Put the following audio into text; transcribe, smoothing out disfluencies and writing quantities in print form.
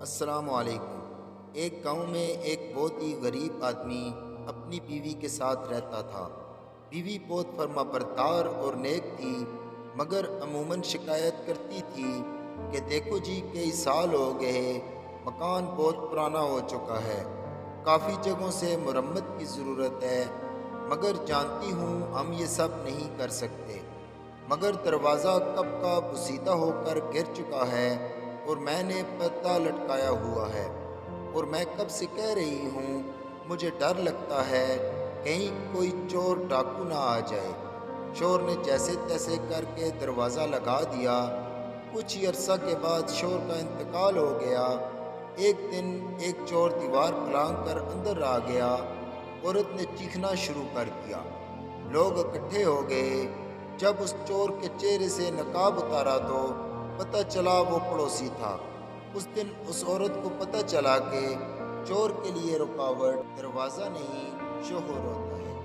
السلام علیکم۔ ایک گاؤں میں ایک بہت ہی غریب آدمی اپنی بیوی کے ساتھ رہتا تھا۔ بیوی بہت فرما بردار اور نیک تھی، مگر عموماً شکایت کرتی تھی کہ دیکھو جی کئی سال ہو گئے، مکان بہت پرانا ہو چکا ہے، کافی جگہوں سے مرمت کی ضرورت ہے، مگر جانتی ہوں ہم یہ سب نہیں کر سکتے۔ مگر دروازہ کب کا بسیدہ ہو کر گر چکا ہے اور میں نے پردہ لٹکایا ہوا ہے، اور میں کب سے کہہ رہی ہوں مجھے ڈر لگتا ہے کہیں کوئی چور ڈاکو نہ آ جائے۔ شور نے جیسے تیسے کر کے دروازہ لگا دیا۔ کچھ ہی عرصہ کے بعد شور کا انتقال ہو گیا۔ ایک دن ایک چور دیوار پلانگ کر اندر آ گیا۔ عورت نے چیخنا شروع کر دیا۔ لوگ اکٹھے ہو گئے۔ جب اس چور کے چہرے سے نقاب اتارا تو پتہ چلا وہ پڑوسی تھا۔ اس دن اس عورت کو پتہ چلا کہ چور کے لیے رکاوٹ دروازہ نہیں، شوہر ہوتا ہے۔